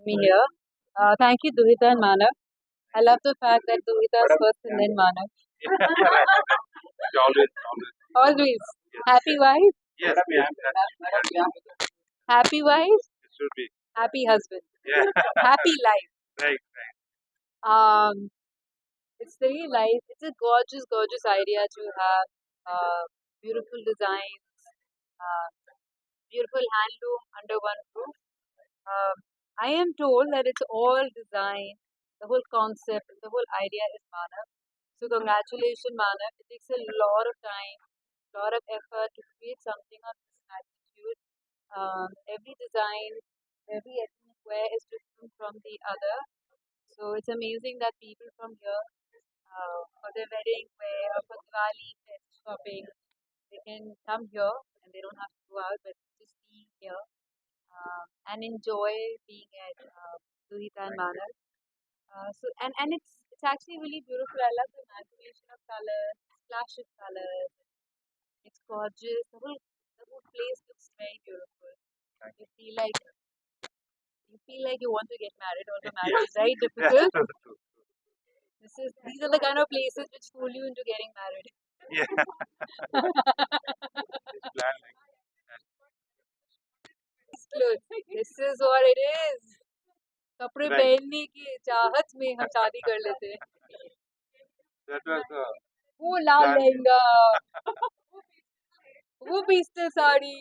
me here. Thank you, Duhita and Manav. I love the fact that Duhita is first and then Manav. Always. Always. Happy wife, Yes, happy wife, it should be. happy husband, Yeah. happy life. Right. Um, it's very nice. It's a gorgeous, gorgeous idea to have beautiful designs, uh, beautiful handloom under one roof. Um, I am told that it's all design. The whole concept, the whole idea is Manav. So congratulations, Manav. It takes a lot of time, lot of effort to create something of this magnitude. Every design, every ethnic wear is different from the other. So it's amazing that people from here, for their wedding wear or for Diwali fest shopping, they can come here and they don't have to go out, but just be here and enjoy being at Duhita and Manav. And it's actually really beautiful. I love the amalgamation of colors, splash of colors. It's gorgeous. The whole place looks very beautiful. You feel like you want to get married, although marriage is very difficult. These are the kind of places which fool you into getting married. Yeah. It's planned like Clothes. This is what it is. कपड़े right. पहनने की चाहत में हम शादी कर लेते हैं. That was वो लाल planned. लहंगा, वो पेस्टल साड़ी,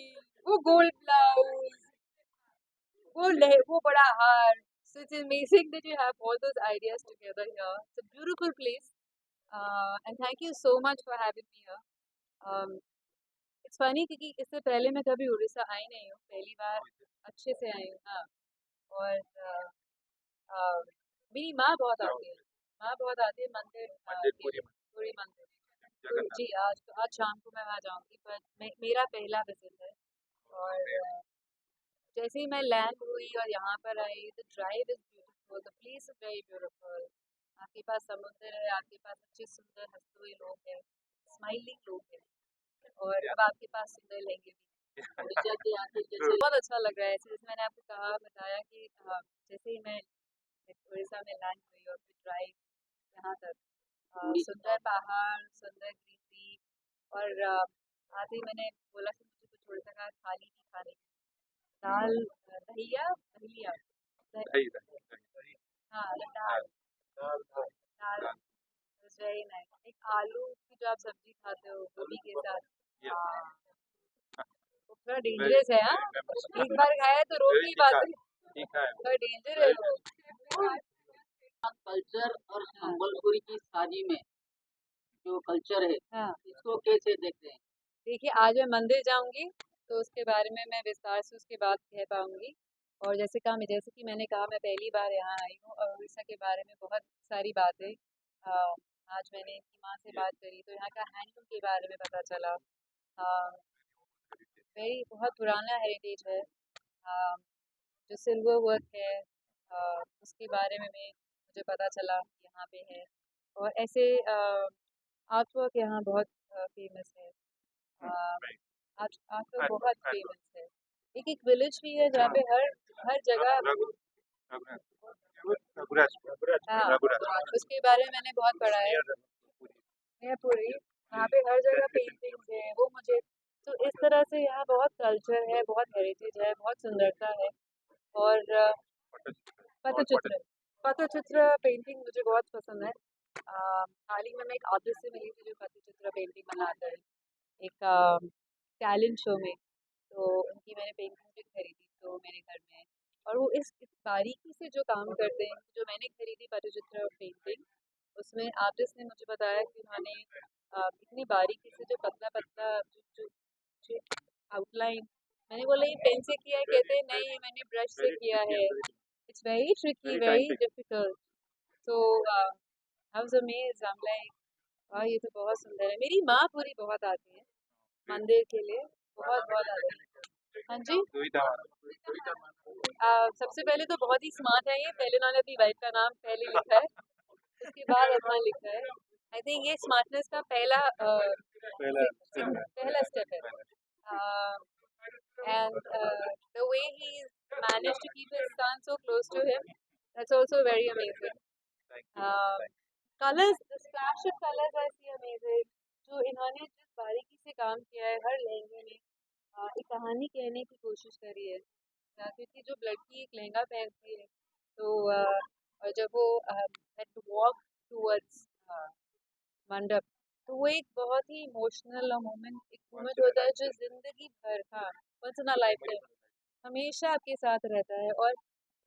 वो गोल्ड ब्लाउज, वो बड़ा हार. So it's amazing that you have all those ideas together here. It's a beautiful place. And thank you so much for having me here. Um, it's funny क्योंकि इससे पहले मैं कभी उड़ीसा आई नहीं हूँ. पहली बार अच्छे से आई हूँ. हाँ. और uh, मेरी माँ बहुत आती है. माँ बहुत आती है मंदिर Monday, के लिए, पूरी मंदिर. तो Jagannath. जी आज शाम को मैं वहाँ जाऊँगी. पर मेरा पहला विजिट है. और जैसे ही मैं लैंड हुई और यहाँ पर आई, the drive is beautiful, the place is very beautiful. आपके पास समुद्र है, आपके पास अच्छे सुंदर हंसते हुए लोग हैं, स्माइलिंग लोग हैं, और अब आपके पास सुंदर लहंगे भी हैं. उड़ीसा के आके जैसे बहुत अच्छा लग रहा है. जैसे मैंने आपको बताया कि जैसे ही मैं उड़ीसा में लैंड हुई और फिर ड्राइव यहाँ तक, सुंदर पहाड़, सुंदर ग्रीनरी. और आते ही मैंने बोला कि मुझे कुछ उड़ीसा का थाली भी खानी है. दाल दहिया दहिया Dahi. हाँ दाल दाल इज वेरी नाइस. एक आलू की जो आप सब्जी खाते हो गोभी के साथ, Yes. वो थोड़ा डेंजरस है. हाँ, एक बार खाया तो रोक नहीं पाते. ठीक है. थोड़ा डेंजर है वो. कल्चर और संबलपुरी की शादी में जो कल्चर है हाँ, इसको कैसे देखते हैं? देखिए आज मैं मंदिर जाऊंगी तो उसके बारे में मैं विस्तार से उसके बाद कह पाऊंगी. और जैसे कि मैंने कहा, मैं पहली बार यहाँ आई हूँ और उड़ीसा के बारे में बहुत सारी बातें आज मैंने इनकी माँ से बात करी तो यहाँ का हैंडलूम के बारे में पता चला. वेरी बहुत पुराना हेरिटेज है. जो सिल्वर वर्क है, उसके बारे में मुझे पता चला यहाँ पे है. और ऐसे आर्ट वर्क यहाँ बहुत फेमस है. आर्ट वर्क बहुत फेमस है. एक विलेज भी है जहाँ पे हर जगह. हाँ, उसके बारे में मैंने बहुत पढ़ा है. पूरी वहाँ पे हर जगह पेंटिंग्स है. वो मुझे तो इस तरह से यहाँ बहुत कल्चर है, बहुत हेरिटेज है, बहुत सुंदरता है. और पटचित्र पटचित्र पेंटिंग मुझे बहुत पसंद है. हाल ही में मैं एक आर्टिस्ट से मिली थी जो पटचित्र पेंटिंग बनाता है एक टैलेंट शो में. तो उनकी मैंने पेंटिंग भी खरीदी तो मेरे घर में. और वो इस बारीकी से जो काम करते हैं, जो मैंने खरीदी पटचित्र पेंटिंग, उसमें आर्टिस्ट ने मुझे बताया कि उन्होंने इतनी बारीकी से जो पतला पतला जो जो आउटलाइन. मैंने बोला ये पेन से किया है? कहते हैं नहीं, मैंने ब्रश से किया है. It's very tricky, very difficult. So I was amazed. I am like वाह, ये तो बहुत सुंदर है. मेरी माँ पूरी बहुत आती है मंदिर के लिए, बहुत बहुत आती है. हाँ जी. सबसे पहले तो बहुत ही स्मार्ट है ये. पहले उन्होंने अपनी वाइफ का नाम पहले लिखा है, उसके बाद अपना लिखा है. आई थिंक ये स्मार्टनेस का पहला स्टेप है. and the way he's managed to keep his son so close to him, that's also very amazing. Thank you. Um, colors, the splash of colors I see amazing. जो इन्होंने जिस बारीकी से काम किया है हर लहंगे में, एक कहानी कहने की कोशिश करी है। क्योंकि जो लड़की एक लहंगा पहनती है तो और जब वो वॉक टूवर्ड्स मंडप, तो वो एक बहुत ही इमोशनल मोमेंट, एक मोमेंट होता है जो जिंदगी भर, हाँ, once in a lifetime, हमेशा आपके साथ रहता है। और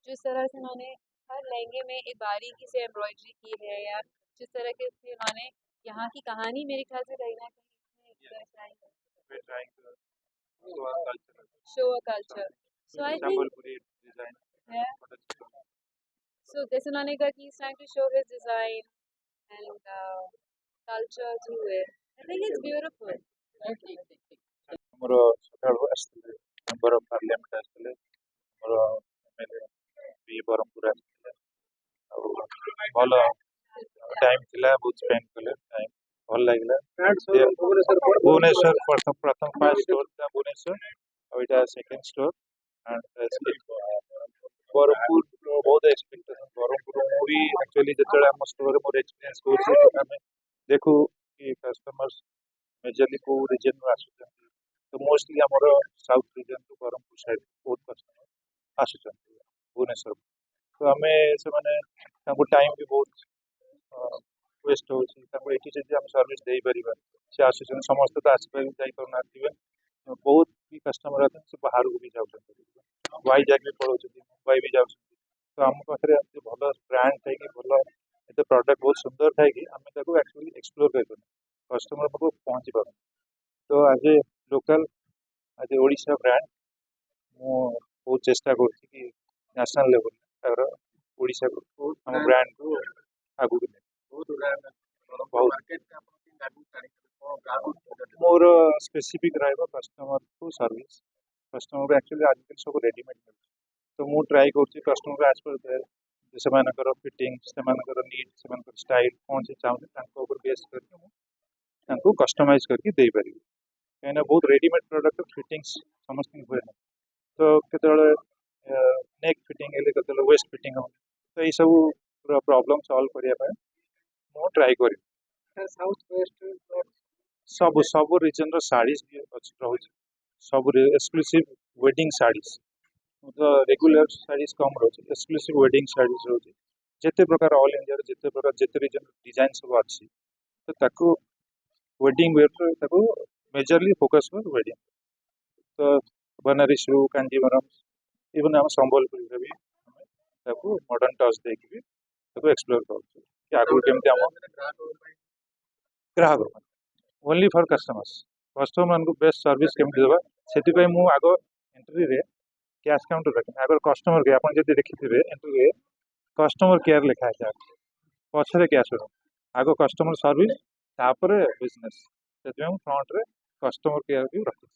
जिस तरह से उन्होंने हर लहंगे में एक बारीकी से एम्ब्रॉयडरी की है, या जिस तरह के से उन्होंने यहाँ की कहानी मेरे ख्याल से कहीं ना कहीं इसमें दर्शाई है, We're trying to show our culture. Show a culture. So I think Sambalpuri design. for the children. So जैसे उन्होंने कहा कि is trying to show his design and culture to it, I think it's beautiful. ଆମର ସକାଳୁ ଆସିଥିଲେ member of parliament ଆସିଥିଲେ, ଆମର MLA ବି ବ୍ରହ୍ମପୁର ଆସିଥିଲେ, ଆଉ ଭଲ ଟାଇମ୍ ଥିଲା, ବହୁତ ସ୍ପେଣ୍ଡ କଲେ ଟାଇମ୍, ଭଲ ଲାଗିଲା। ଭୁବନେଶ୍ୱର ପ୍ରଥମ ଫାର୍ଷ୍ଟ ଷ୍ଟୋର ଥିଲା ଭୁବନେଶ୍ୱର, ଆଉ ଏଇଟା ସେକେଣ୍ଡ ଷ୍ଟୋର। ବ୍ରହ୍ମପୁର ବହୁତ ଏକ୍ସପେକ୍ଟେସନ୍, ବ୍ରହ୍ମପୁର ମୁଁ ବି ଆକ୍ଚୁଆଲି ଯେତେବେଳେ ଆମ ଷ୍ଟୋରରେ ମୋର ଏକ୍ସପିରିଏନ୍ସ କରୁଛି, ଆମେ ଦେଖୁ କି କଷ୍ଟମର୍ସ मेजरली को रीजन में आसुचंती, तो मोस्टली आमर साउथ रीजन टू ब्रह्मपुर साइड बहुत कस्टमर आसुचंती भुवनेश्वर, तो आम से माने टाइम भी बहुत वेस्ट होची, ये जब आम सर्विस दे पारिबा से आसुचन, समस्त तो आसपार जाई पारना, बहुत भी कस्टमर आते से बाहर को भी जाउछंती, वाईजैक भी पळौछंती, मुंबई भी जाउछंती, तो आम पाखरे भल ब्रांड थे कि भल एत प्रोडक्ट बहुत सुंदर थाए कि आम एक्चुअली एक्सप्लोर कर कस्टमर पाखु पहुँची पार। तो आज ए लोकल आज ओडिशा ब्रांड मु बहुत चेष्टा करछि कि नेशनल लेवल तार ओडिशा को हम ब्रांड को आगु मोर स्पेसिफिक रहबो कस्टमर को सर्विस, कस्टमर को एक्चुअली आजकल सब रेडीमेड मिल, तो मु ट्राई करछि कस्टमर को आज पर से मानकर फिटिंग से मानकर नीड से मानकर स्टाइल कौन से चाहते तांको ऊपर बेस करके मु तांको कस्टमाइज करके दे पारि, कहीं बहुत रेडीमेड प्रोडक्ट फिटिंग्स समस्त हुए ना, तो केतले नेक फिटिंग केतले वेस्ट फिटिंग हो, तो ये सब प्रॉब्लम सॉल्व करने मु ट्राई करी। साउथ वेस्ट सब सब रीजन रो साड़ीज रोचे, सब एक्सक्लूसिव वेडिंग साड़ीज, तो रेगुलर साड़ीज कम रोचे, एक्सक्लूसिव वेडिंग साड़ीज रोचे, जिते प्रकार ऑल इंडिया जिते प्रकार जिते रीजन डिजाइन सब अच्छी, तो ताकू वेडिंग वेयर ताकू मेजरली फोकस कर वेडिंग, तो बनारस रू कांजीवरम इवन आम संबलपुर भी मॉडर्न टच देकी एक्सप्लोर कर आगु केमती आम ग्राहक ओनली फॉर कस्टमर्स, कस्टमर को बेस्ट सर्विस केमती देवा से आग एंट्री रे कैश काउंटर रखें, आग कस्टमर के आप देखिए एंट्री रे कस्टमर केयर लिखा है, पछरे कैश आग कस्टमर सर्विस तापर बिजनेस, से फ्रंट रे कस्टमर केयर भी रखी।